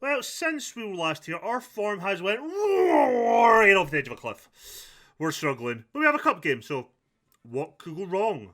Well, since we were last here, our form has went right off the edge of a cliff. We're struggling, but we have a cup game, so what could go wrong?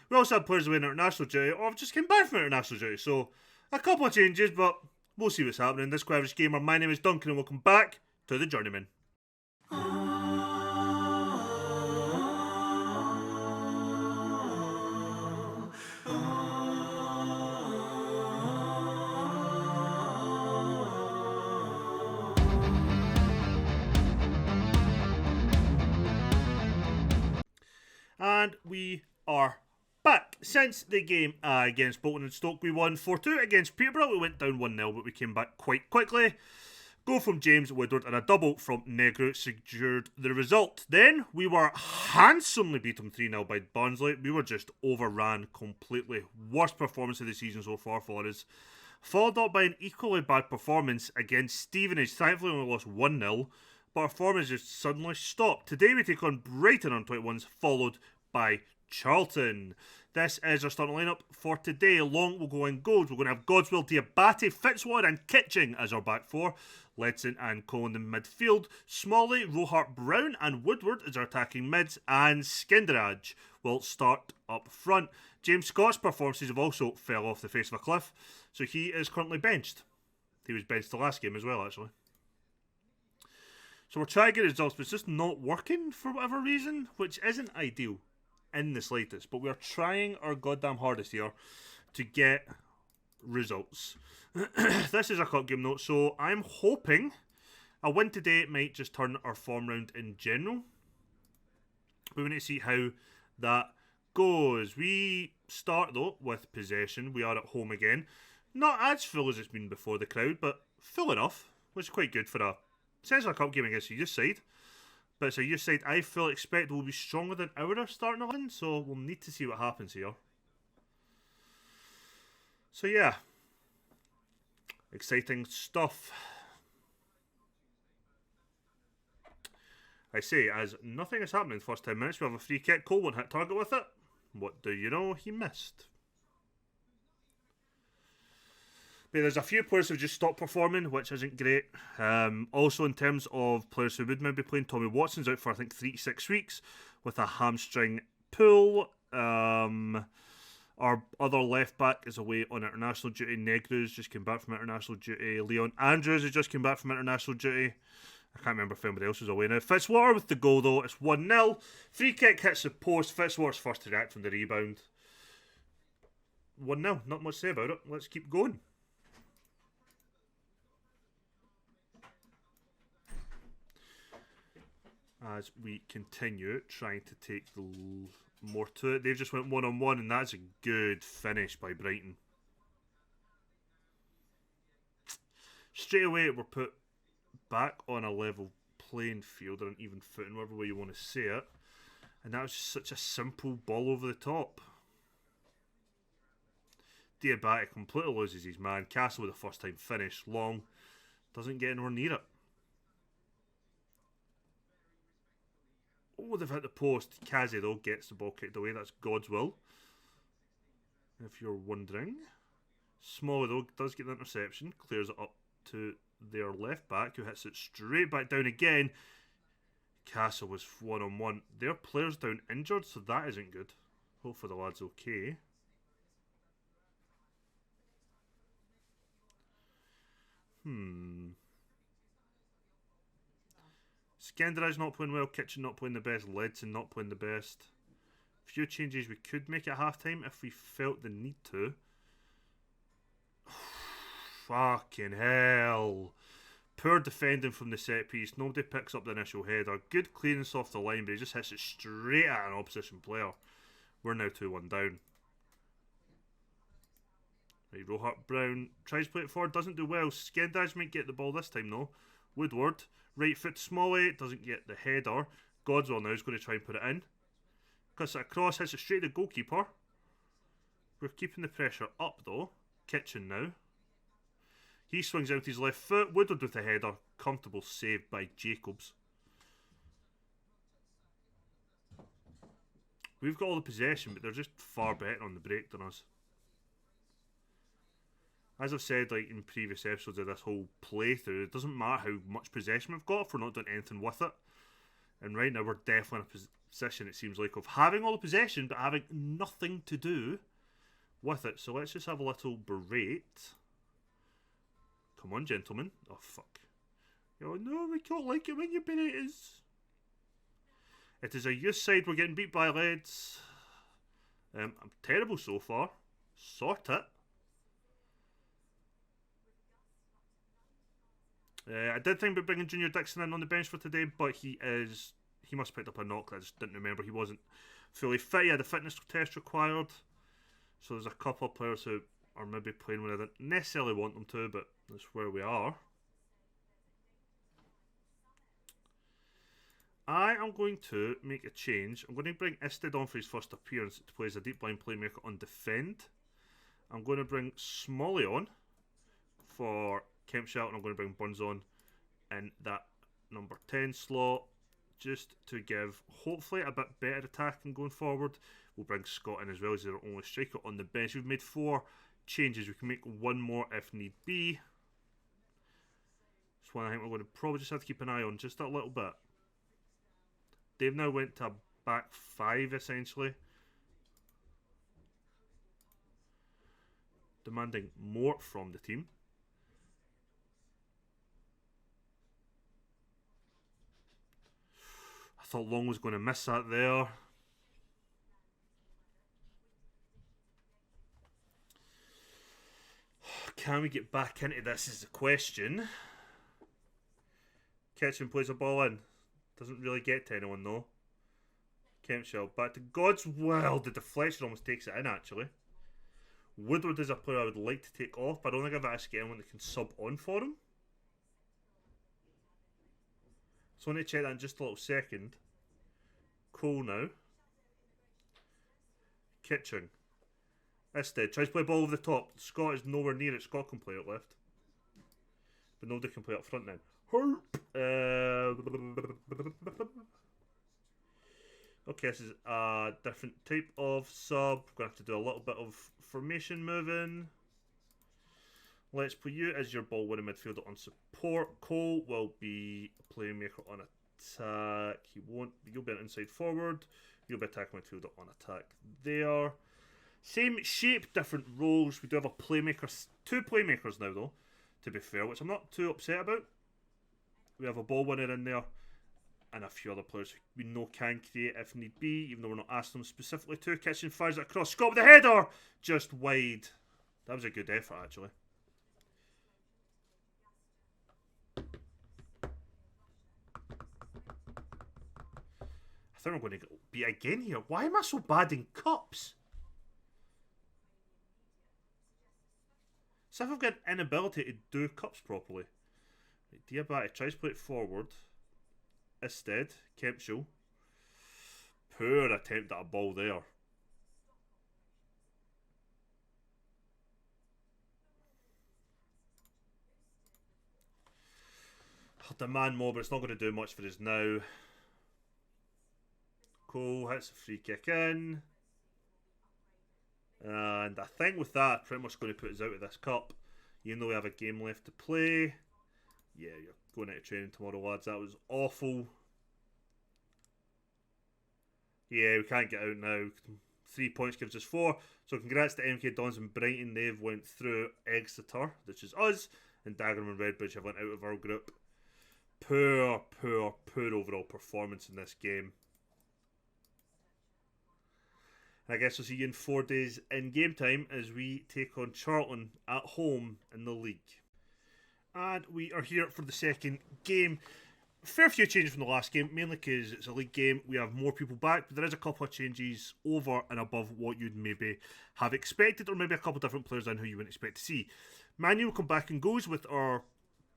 We also have players away in international duty, or have just came back from international duty, so a couple of changes, but we'll see what's happening. This Average Gamer, my name is Duncan, and welcome back to the Journeyman. And we are back. Since the game against Bolton and Stoke, we won 4-2. Against Peterborough, we went down 1-0, but we came back quite quickly. Goal from James Woodward and a double from Negro secured the result. Then we were handsomely beaten 3-0 by Barnsley. We were just overran completely. Worst performance of the season so far for us. Followed up by an equally bad performance against Stevenage. Thankfully, we only lost 1-0. But our form has just suddenly stopped. Today we take on Brighton on 21s, followed by Charlton. This is our starting lineup for today. Long will go in goals. We're going to have Godswill, Diabate, Fitzwater and Kitching as our back four. Ledson and Cohen in midfield. Smalley, Rohart, Brown and Woodward as our attacking mids. And Skinderaj will start up front. James Scott's performances have also fell off the face of a cliff, so he is currently benched. He was benched the last game as well, actually. So we're trying to get results, but it's just not working for whatever reason, which isn't ideal in the slightest. But we're trying our goddamn hardest here to get results. This is a cup game, though, so I'm hoping a win today might just turn our form round in general. We need to see how that goes. We start, though, with possession. We are at home again. Not as full as it's been before the crowd, but full enough, which is quite good for a essentially a cup game against a youth side. But it's a youth side I fully expect will be stronger than our starting 11, so we'll need to see what happens here. So yeah, exciting stuff. I say, as nothing has happened in the first 10 minutes, we have a free kick. Cole won't hit target with it. What do you know? He missed. But there's a few players who've just stopped performing, which isn't great. Also, in terms of players who would maybe be playing, Tommy Watson's out for, I think, 3 to 6 weeks with a hamstring pull. Our other left back is away on international duty. Negros just came back from international duty. Leon Andrews has just came back from international duty. I can't remember if anybody else is away now. Fitzwater with the goal, though. It's 1-0. Free kick hits the post. Fitzwater's first to react from the rebound. 1-0. Not much to say about it. Let's keep going. As we continue trying to take the more to it. They've just went one-on-one, and that's a good finish by Brighton. Straight away, we're put back on a level playing field, or an even footing, whatever way you want to say it. And that was just such a simple ball over the top. Diabate completely loses his man. Castle with a first-time finish. Long doesn't get anywhere near it. Oh, they've hit the post. Kazi, though, gets the ball kicked away. That's God's will, if you're wondering. Smalley, though, does get the interception. Clears it up to their left back, who hits it straight back down again. Castle was one-on-one. Their player's down injured, so that isn't good. Hopefully the lad's okay. Skenderaj not playing well, Kitchen not playing the best, Ledson not playing the best. A few changes we could make at half-time if we felt the need to. Fucking hell. Poor defending from the set piece. Nobody picks up the initial header. Good clearance off the line, but he just hits it straight at an opposition player. We're now 2-1 down. Right, Rohart Brown tries to play it forward, doesn't do well. Skenderaj might get the ball this time though. Woodward, right foot Smalley, doesn't get the header. Godswill now is going to try and put it in. Cuts it across, hits it straight to the goalkeeper. We're keeping the pressure up though. Kitchen now. He swings out his left foot. Woodward with the header. Comfortable save by Jacobs. We've got all the possession, but they're just far better on the break than us. As I've said, like in previous episodes of this whole playthrough, it doesn't matter how much possession we've got if we're not doing anything with it. And right now we're definitely in a position, it seems like, of having all the possession but having nothing to do with it. So let's just have a little berate. Come on, gentlemen. Oh, fuck. Oh, no, we don't like it when you berate us. It is a youth side. We're getting beat by leads. I'm terrible so far. Sort it. I did think about bringing Junior Dixon in on the bench for today, but he must have picked up a knock. I just didn't remember. He wasn't fully fit. He had a fitness test required. So there's a couple of players who are maybe playing when I didn't necessarily want them to, but that's where we are. I am going to make a change. I'm going to bring Isted on for his first appearance to play as a deep line playmaker on defend. I'm going to bring Smalley on for Kemp Shelton. I'm going to bring Burns on in that number 10 slot just to give hopefully a bit better attacking going forward. We'll bring Scott in as well as our only striker on the bench. We've made 4 changes. We can make one more if need be. It's one I think we're going to probably just have to keep an eye on just a little bit. They've now went to a back 5 essentially. Demanding more from the team. I thought Long was going to miss that there. Can we get back into this is the question. Kitchen plays a ball in. Doesn't really get to anyone though. Kempshell back to God's will. The deflection almost takes it in actually. Woodward is a player I would like to take off, but I don't think I've actually got anyone that can sub on for him. So I need to check that in just a little second. Cole now. Kitchen. Instead, tries to play ball over the top. Scott is nowhere near it. Scott can play it left. But nobody can play up front now. Okay, this is a different type of sub. We're going to have to do a little bit of formation moving. Let's put you as your ball winning midfielder on support. Cole will be a playmaker on attack. You'll be an inside forward. You'll be attacking midfielder on attack there. Same shape, different roles. We do have a playmaker, 2 playmakers now though, to be fair, which I'm not too upset about. We have a ball winner in there and a few other players we know can create if need be, even though we're not asking them specifically to. Kitchen fires it across. Scott with the header! Just wide. That was a good effort actually. I think we're going to beat again here. Why am I so bad in cups? So if I've got an inability to do cups properly. Diabate tries to play it forward. Instead, Kempshall. Poor attempt at a ball there. I'll demand more, but it's not going to do much for us now. Cole hits a free kick in. And I think with that, pretty much going to put us out of this cup. Even though we have a game left to play. Yeah, you're going into training tomorrow, lads. That was awful. Yeah, we can't get out now. 3 points gives us 4. So congrats to MK Dons and Brighton. They've went through Exeter, which is us. And Dagenham and Redbridge have went out of our group. Poor overall performance in this game. I guess we'll see you in 4 days in game time as we take on Charlton at home in the league. And we are here for the second game. Fair few changes from the last game, mainly because it's a league game. We have more people back, but there is a couple of changes over and above what you'd maybe have expected, or maybe a couple of different players in who you wouldn't expect to see. Manu will come back and goes with our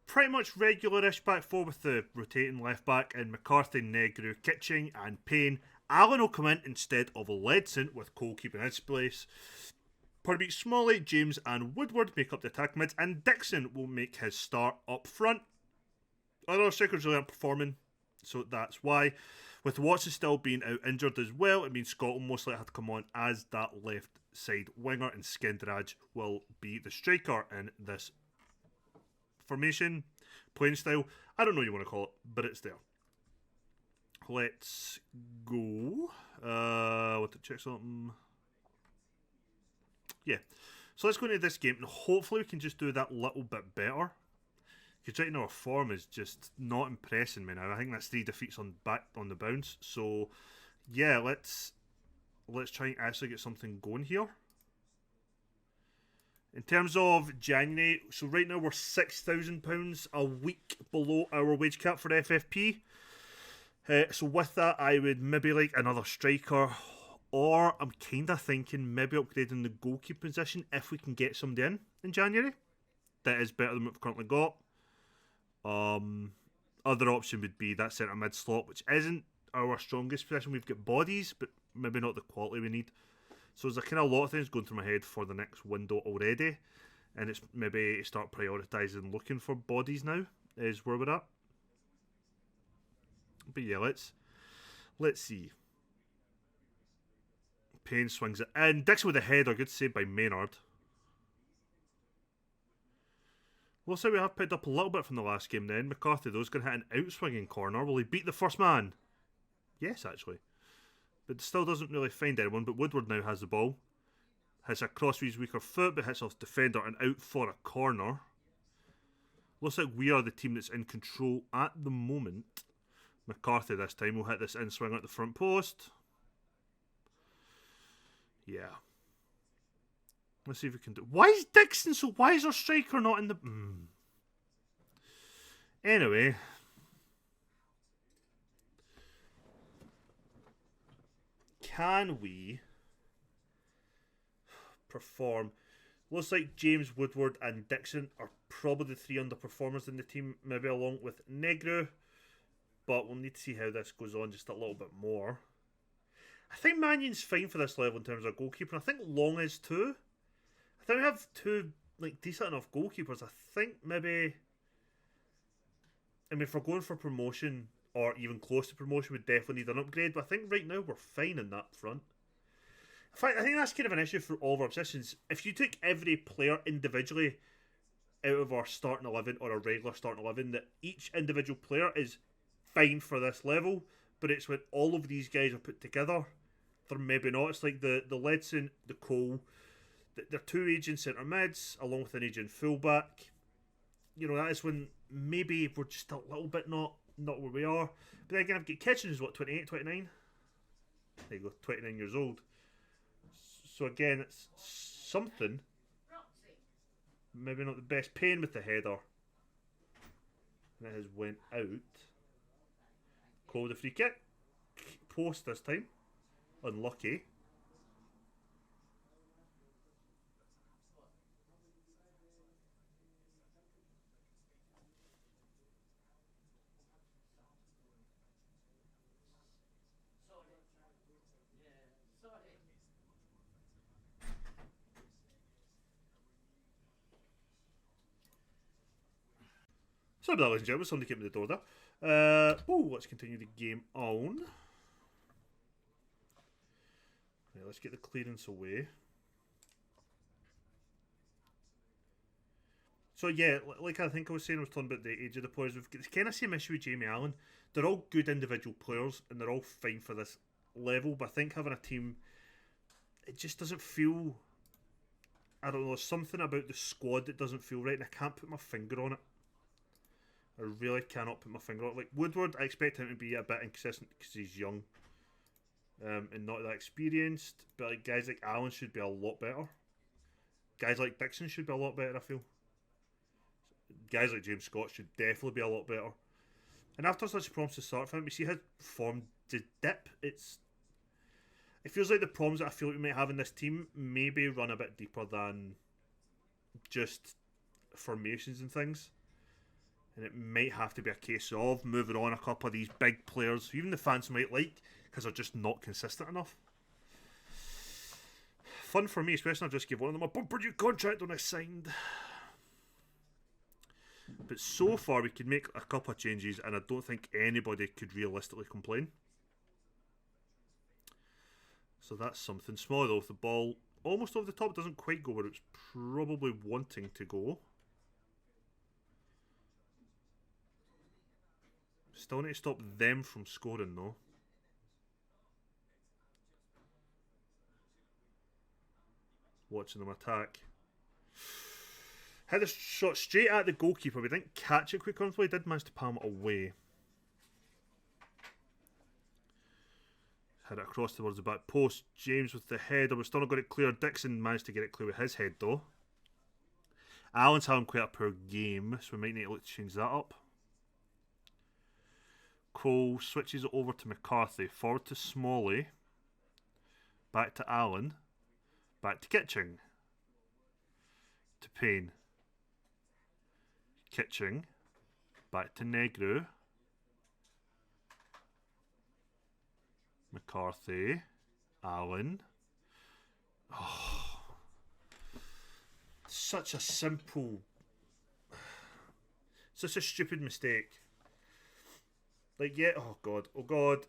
pretty much regular-ish back four with the rotating left back in McCarthy, Negru, Kitching and Payne. Allen will come in instead of Ledson, with Cole keeping his place. Pardon me, Smalley, James and Woodward make up the attack mids, and Dixon will make his start up front. Other strikers really aren't performing, so that's why. With Watson still being out injured as well, it means Scotland most likely have to come on as that left side winger, and Skendraj will be the striker in this formation, playing style. I don't know what you want to call it, but it's there. Let's go. Want to check something? Yeah. So let's go into this game, and hopefully we can just do that little bit better. Because right now our form is just not impressing me now. I think that's 3 defeats on the bounce. So yeah, let's try and actually get something going here. In terms of January, so right now we're £6,000 a week below our wage cap for FFP. So with that, I would maybe like another striker, or I'm kind of thinking maybe upgrading the goalkeeper position if we can get somebody in January. That is better than what we've currently got. Other option would be that centre mid slot, which isn't our strongest position. We've got bodies, but maybe not the quality we need. So there's a kind of lot of things going through my head for the next window already, and it's maybe start prioritising looking for bodies now is where we're at. But yeah, let's see. Payne swings it in. Dixon with a header, good save by Maynard. Looks like we have picked up a little bit from the last game then. McCarthy, though, is going to hit an outswinging corner. Will he beat the first man? Yes, actually. But still doesn't really find anyone. But Woodward now has the ball. Hits a cross with his weaker foot, but hits off defender and out for a corner. Looks like we are the team that's in control at the moment. McCarthy this time will hit this in swinger at the front post. Yeah. Let's see if we can do. Why is Dixon so? Why is our striker not in the? Anyway. Can we perform? Looks like James, Woodward and Dixon are probably the 3 underperformers in the team, maybe along with Negro. But we'll need to see how this goes on just a little bit more. I think Mannion's fine for this level in terms of goalkeeper. I think Long is too. I think we have 2 like decent enough goalkeepers. I think maybe. I mean, if we're going for promotion or even close to promotion, we definitely need an upgrade. But I think right now we're fine in that front. In fact, I think that's kind of an issue for all of our positions. If you took every player individually out of our starting 11 or a regular starting 11, that each individual player is fine for this level, but it's when all of these guys are put together, they're maybe not. It's like the Ledson, the Cole, they're 2 aging centre mids along with an aging fullback. You know, that is when maybe we're just a little bit not where we are. But then again, I've got Kitchen who's what, 28, 29? There you go, 29 years old. So again, it's something. Maybe not the best. Payne with the header. And it has went out. Cole the free kick. Post this time. Unlucky. Sorry about that, ladies and gentlemen. Somebody came to the door there. Let's continue the game on. Right, let's get the clearance away. So yeah, like I think I was saying, I was talking about the age of the players. We've got the kind of same issue with Jamie Allen. They're all good individual players and they're all fine for this level. But I think having a team, it just doesn't feel. I don't know. There's something about the squad that doesn't feel right, and I can't put my finger on it. I really cannot put my finger on it. Like Woodward, I expect him to be a bit inconsistent because he's young and not that experienced. But like guys like Allen should be a lot better. Guys like Dixon should be a lot better, I feel. Guys like James Scott should definitely be a lot better. And after such problems to start for him, we see his form to dip. It feels like the problems that I feel like we might have in this team maybe run a bit deeper than just formations and things. And it might have to be a case of moving on a couple of these big players, who even the fans might like, because they're just not consistent enough. Fun for me, especially I just gave one of them a bumper new contract when I signed. But so far we could make a couple of changes and I don't think anybody could realistically complain. So that's something. Small though, if the ball almost over the top doesn't quite go where it's probably wanting to go. Still need to stop them from scoring though. Watching them attack. Hit the shot straight at the goalkeeper. We didn't catch it quick enough. We did manage to palm it away. Had it across towards the back post. James with the header. We're still not got it clear. Dixon managed to get it clear with his head though. Allen's having quite a poor game, so we might need to look to change that up. Cole switches it over to McCarthy. Forward to Smalley. Back to Allen. Back to Kitching. To Payne. Kitching. Back to Negru. McCarthy. Allen. Oh. Such a simple... Such a stupid mistake. Like, yeah, oh god, oh god.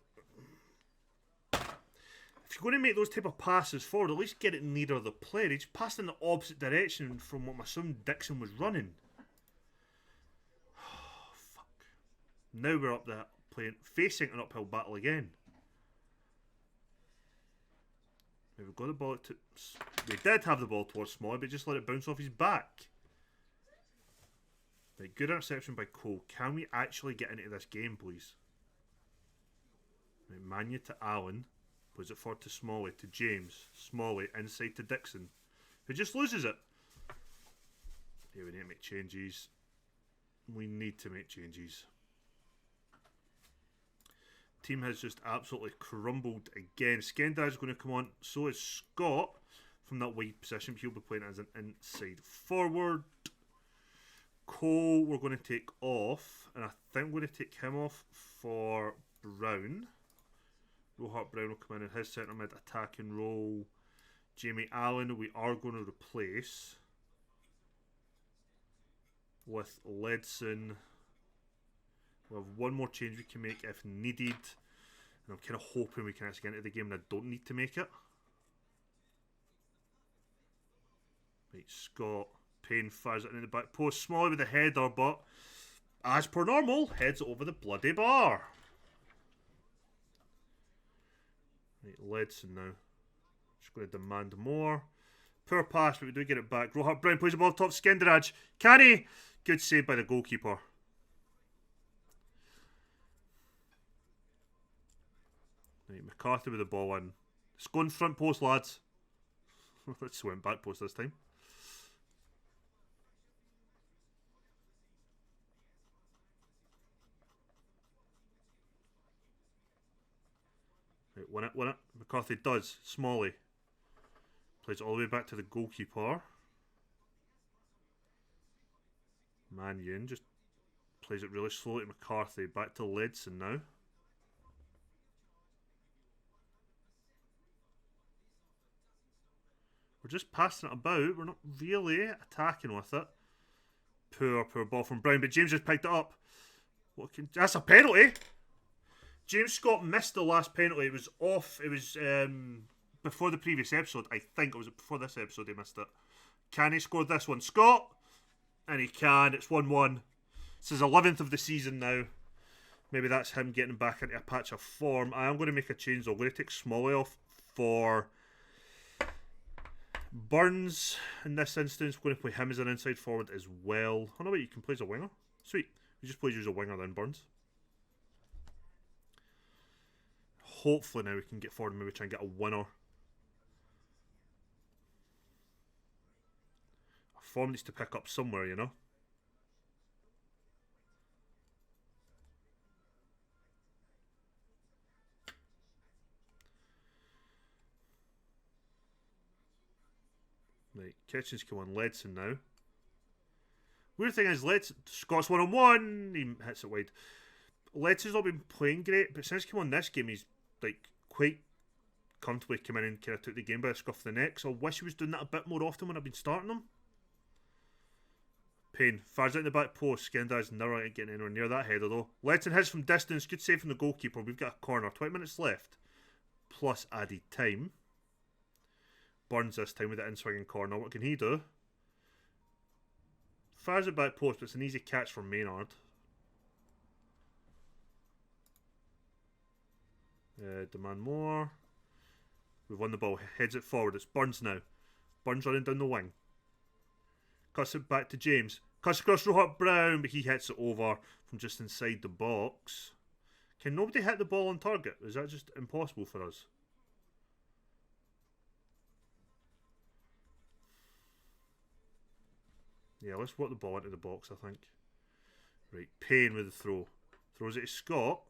If you're going to make those type of passes forward, at least get it nearer the player. He just passed in the opposite direction from what my son Dixon was running. Oh, fuck. Now we're up there playing, facing an uphill battle again. We've got the ball to... We did have the ball towards Smalley, but just let it bounce off his back. Right, good interception by Cole. Can we actually get into this game, please? Right, Manu to Allen. Plays it forward to Smalley, to James. Smalley inside to Dixon, who just loses it. Yeah, we need to make changes. We need to make changes. Team has just absolutely crumbled again. Skendar's going to come on. So is Scott from that wide position. He'll be playing as an inside forward. Cole we're going to take off, and I think we're going to take him off for Brown. Rohart Brown will come in his centre mid attacking role. Jamie Allen we are going to replace with Ledson. We'll have one more change we can make if needed. And I'm kind of hoping we can actually get into the game and I don't need to make it. Right, Scott. Payne fires it in the back post. Smalley with the header, but as per normal, heads over the bloody bar. Right, Ledson now. Just going to demand more. Poor pass, but we do get it back. Rohart Brown plays the ball top. Skendaraj. Can he? Good save by the goalkeeper. Right, McCarthy with the ball in. It's going front post, lads. Let's went back post this time. Right, win it. McCarthy does. Smalley. Plays it all the way back to the goalkeeper. Mannion just plays it really slowly to McCarthy. Back to Ledson now. We're just passing it about. We're not really attacking with it. Poor ball from Brown. But James just picked it up. That's a penalty. James Scott missed the last penalty. It was off. It was before the previous episode. I think it was before this episode he missed it. Can he score this one? Scott! And he can. It's 1-1. This is 11th of the season now. Maybe that's him getting back into a patch of form. I am going to make a change though. I'm going to take Smalley off for Burns in this instance. We're going to play him as an inside forward as well. Oh no, wait, you can play as a winger. Sweet. We just play you as a winger then, Burns. Hopefully now we can get forward and maybe try and get a winner. A form needs to pick up somewhere, you know. Right, Kitchen's come on Ledson now. Weird thing is, Scott's 1-on-1. He hits it wide. Ledson's not been playing great, but since he came on this game, he's like quite comfortably come in and kind of took the game by the scruff of the neck. So I wish he was doing that a bit more often when I've been starting him. Payne fires out in the back post. Skendar's never getting anywhere near that header though. Ledson hits from distance. Good save from the goalkeeper. We've got a corner. 20 minutes left. Plus added time. Burns this time with the in-swinging corner. What can he do? Fires it back post, but it's an easy catch for Maynard. Demand more. We've won the ball. Heads it forward. It's Burns now. Burns running down the wing. Cuts it back to James. Cuts across Rohart Brown, but he hits it over from just inside the box. Can nobody hit the ball on target? Is that just impossible for us? Yeah, let's work the ball into the box, I think. Right, Payne with the throw. Throws it to Scott.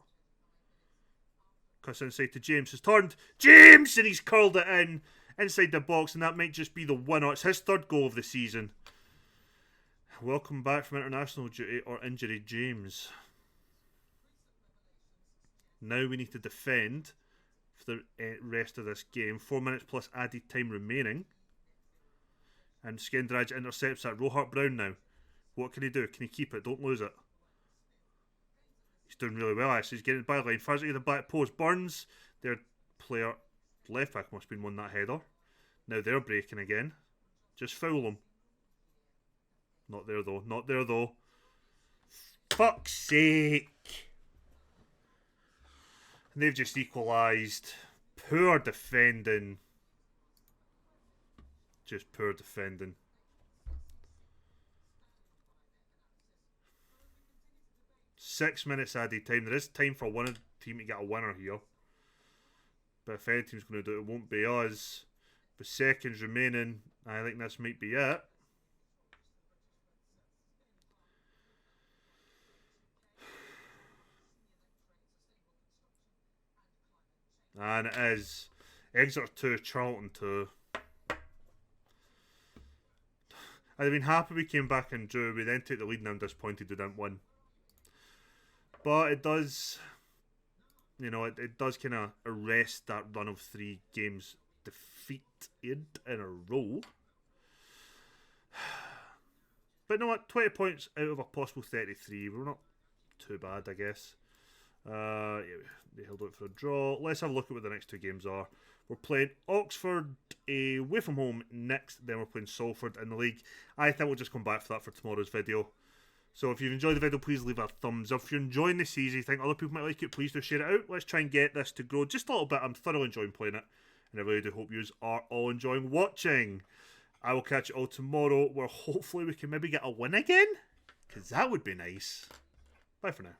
Cuts inside to James. Has turned. James! And he's curled it in. Inside the box, and that might just be the winner. It's his third goal of the season. Welcome back from international duty or injury, James. Now we need to defend for the rest of this game. 4 minutes plus added time remaining. And Skendraj intercepts that. Rohart Brown now. What can he do? Can he keep it? Don't lose it. He's doing really well, actually. He's getting the byline. Fires it to the back post. Burns, their player, left back must have been won that header. Now they're breaking again. Just foul them. Not there though. Not there though. Fuck's sake. And they've just equalised. Poor defending. Just poor defending. Six minutes added time. There is time for one team to get a winner here. But if any team's going to do it, it won't be us. With seconds remaining, I think this might be it. And it is. Exeter 2, Charlton 2. I'd have been happy we came back and drew. We then take the lead and I'm disappointed we didn't win. But it does, you know, it does kind of arrest that run of 3 games defeated in a row. But you know what? 20 points out of a possible 33. We're not too bad, I guess. Yeah, they held out for a draw. Let's have a look at what the next 2 games are. We're playing Oxford away from home next. Then we're playing Salford in the league. I think we'll just come back for that for tomorrow's video. So if you've enjoyed the video, please leave a thumbs up. If you're enjoying the series, you think other people might like it, please do share it out. Let's try and get this to grow just a little bit. I'm thoroughly enjoying playing it. And I really do hope you are all enjoying watching. I will catch you all tomorrow, where hopefully we can maybe get a win again. Because that would be nice. Bye for now.